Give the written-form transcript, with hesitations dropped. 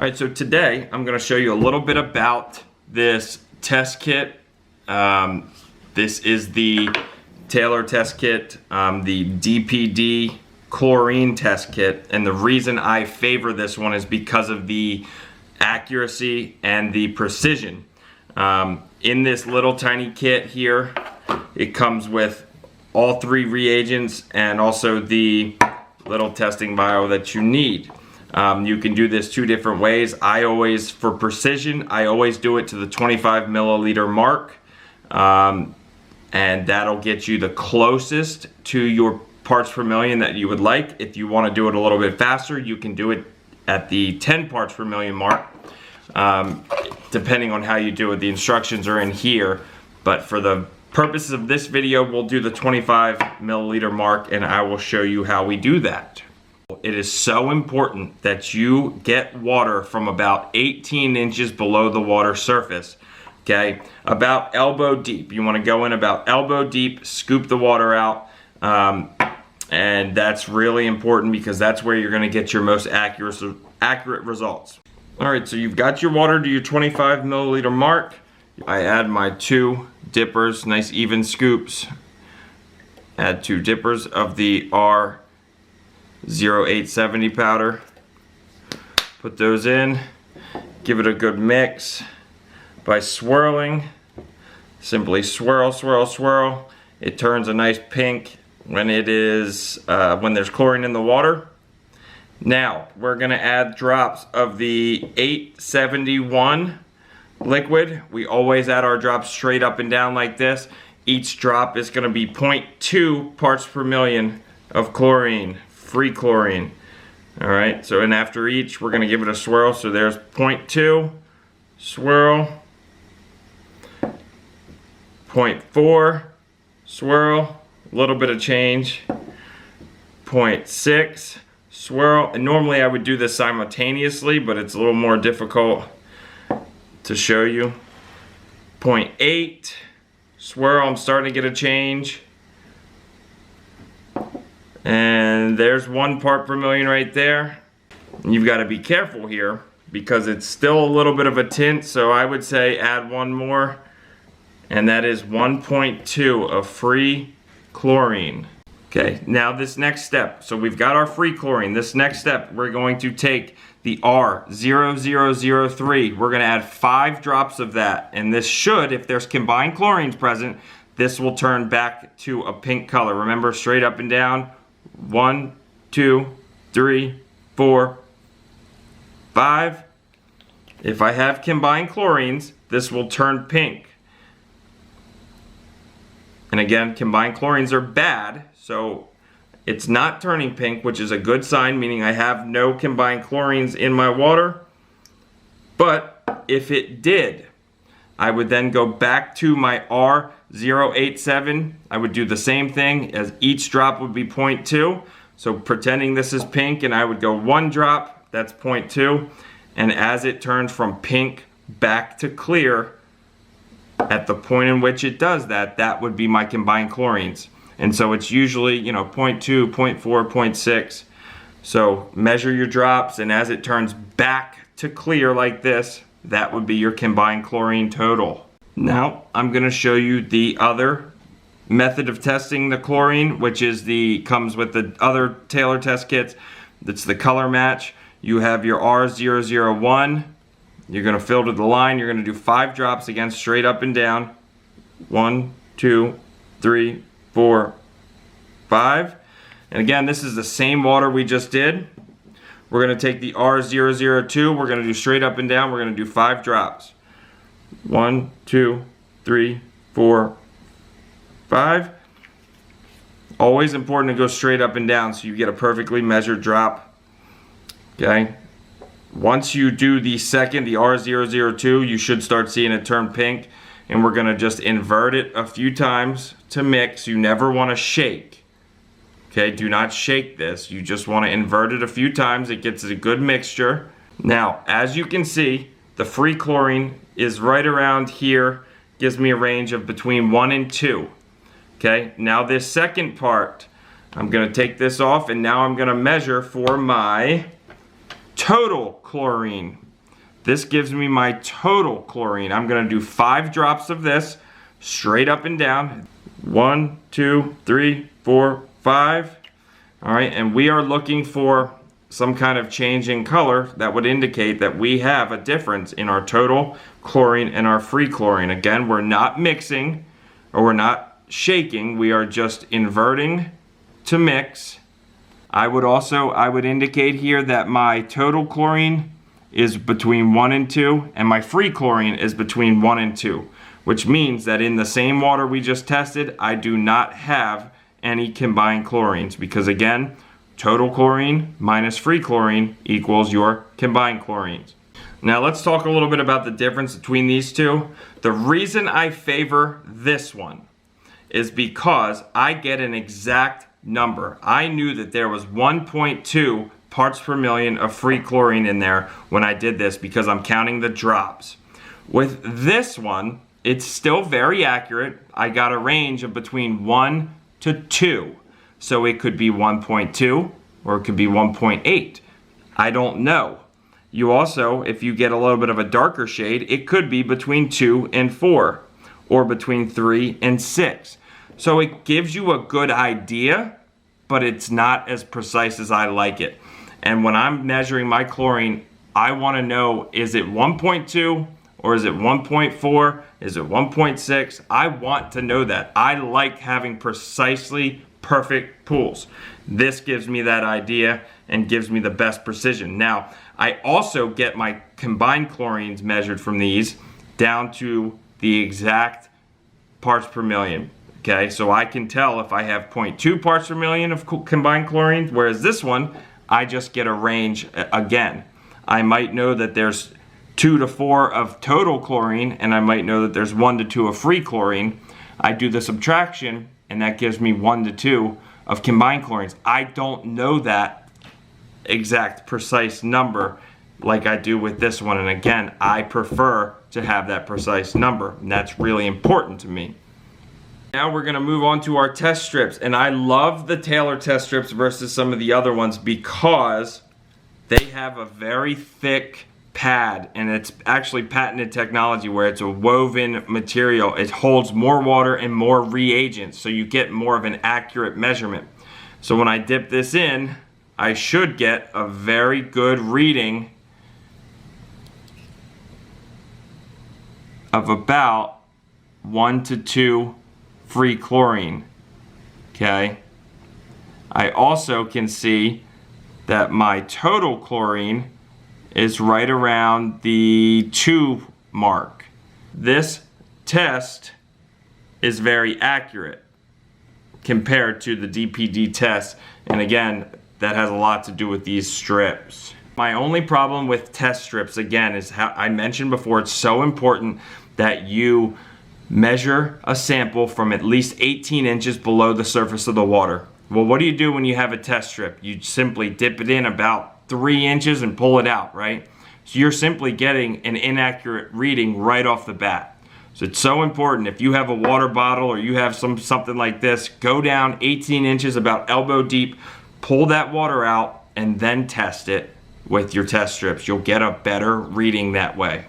Alright, so today I'm going to show you a little bit about this test kit. This is the Taylor test kit, the DPD chlorine test kit, and the reason I favor this one is because of the accuracy and the precision. In this little tiny kit here, it comes with all 3 reagents and also the little testing vial that you need. You can do this 2 different ways. For precision, I always do it to the 25 milliliter mark. And that'll get you the closest to your parts per million that you would like. If you want to do it a little bit faster, you can do it at the 10 parts per million mark, depending on how you do it. The instructions are in here, but for the purposes of this video, we'll do the 25 milliliter mark, and I will show you how we do that. It is so important that you get water from about 18 inches below the water surface. Okay, about elbow deep. You want to go in about elbow deep, scoop the water out, and that's really important because that's where you're going to get your most accurate results. Alright, so you've got your water to your 25 milliliter mark. I add my 2 dippers, nice even scoops. Add 2 dippers of the R0870 powder. Put those in, give it a good mix. By swirling, simply swirl, swirl, swirl. It turns a nice pink when there's chlorine in the water. Now we're gonna add drops of the 871 liquid. We always add our drops straight up and down like this. Each drop is gonna be 0.2 parts per million of chlorine, free chlorine. All right, so and after each, we're gonna give it a swirl. So there's 0.2, swirl. 0.4, swirl, a little bit of change. 0.6, swirl, and normally I would do this simultaneously, but it's a little more difficult to show you. 0.8, swirl, I'm starting to get a change. And there's 1 part per million right there. And you've got to be careful here because it's still a little bit of a tint, so I would say add 1 more. And that is 1.2 of free chlorine. Okay, now this next step, so we've got our free chlorine. This next step, we're going to take the R0003. We're gonna add 5 drops of that. And this should, if there's combined chlorines present, this will turn back to a pink color. Remember, straight up and down. 1, 2, 3, 4, 5. If I have combined chlorines, this will turn pink. And again, combined chlorines are bad, so it's not turning pink, which is a good sign, meaning I have no combined chlorines in my water. But if it did, I would then go back to my R087. I would do the same thing, as each drop would be 0.2. So pretending this is pink, and I would go 1 drop, that's 0.2. And as it turns from pink back to clear, at the point in which it does that, that would be my combined chlorines. And so it's usually, 0.2, 0.4, 0.6. So measure your drops, and as it turns back to clear like this, that would be your combined chlorine total. Now, I'm gonna show you the other method of testing the chlorine, which is comes with the other Taylor test kits. That's the color match. You have your R001. You're going to filter the line. You're going to do 5 drops again, straight up and down. 1, 2, 3, 4, 5. And again, this is the same water we just did. We're going to take the R002. We're going to do straight up and down. We're going to do 5 drops. 1, 2, 3, 4, 5. Always important to go straight up and down so you get a perfectly measured drop. Okay. Once you do the second, the R002, you should start seeing it turn pink. And we're going to just invert it a few times to mix. You never want to shake. Okay, do not shake this. You just want to invert it a few times. It gets a good mixture. Now, as you can see, the free chlorine is right around here. Gives me a range of between 1 and 2. Okay, now this second part, I'm going to take this off, and now I'm going to measure for my total chlorine. This gives me my total chlorine. I'm gonna do 5 drops of this straight up and down. 1, 2, 3, 4, 5. All right, and we are looking for some kind of change in color that would indicate that we have a difference in our total chlorine and our free chlorine. Again, we're not mixing or we're not shaking, we are just inverting to mix. I would indicate here that my total chlorine is between 1 and 2 and my free chlorine is between 1 and 2, which means that in the same water we just tested, I do not have any combined chlorines, because again, total chlorine minus free chlorine equals your combined chlorines. Now let's talk a little bit about the difference between these two. The reason I favor this one is because I get an exact number. I knew that there was 1.2 parts per million of free chlorine in there when I did this because I'm counting the drops. With this one, it's still very accurate. I got a range of between 1 to 2. So it could be 1.2 or it could be 1.8. I don't know. You also, if you get a little bit of a darker shade, it could be between 2 and 4 or between 3 and 6. So it gives you a good idea, but it's not as precise as I like it. And when I'm measuring my chlorine, I want to know, is it 1.2 or is it 1.4? Is it 1.6? I want to know that. I like having precisely perfect pools. This gives me that idea and gives me the best precision. Now, I also get my combined chlorines measured from these down to the exact parts per million. Okay, so I can tell if I have 0.2 parts per million of combined chlorine, whereas this one, I just get a range again. I might know that there's 2 to 4 of total chlorine, and I might know that there's 1 to 2 of free chlorine. I do the subtraction, and that gives me 1 to 2 of combined chlorines. I don't know that exact precise number like I do with this one, and again, I prefer to have that precise number, and that's really important to me. Now we're going to move on to our test strips, and I love the Taylor test strips versus some of the other ones because they have a very thick pad, and it's actually patented technology where it's a woven material. It holds more water and more reagents, so you get more of an accurate measurement. So when I dip this in, I should get a very good reading of about 1 to 2 free chlorine. Okay. I also can see that my total chlorine is right around the 2 mark. This test is very accurate compared to the DPD test, and again, that has a lot to do with these strips. My only problem with test strips, again, is how I mentioned before, it's so important that you measure a sample from at least 18 inches below the surface of the water. Well, what do you do when you have a test strip? You simply dip it in about 3 inches and pull it out, right? So you're simply getting an inaccurate reading right off the bat. So it's so important, if you have a water bottle or you have something like this, go down 18 inches, about elbow deep, pull that water out, and then test it with your test strips. You'll get a better reading that way.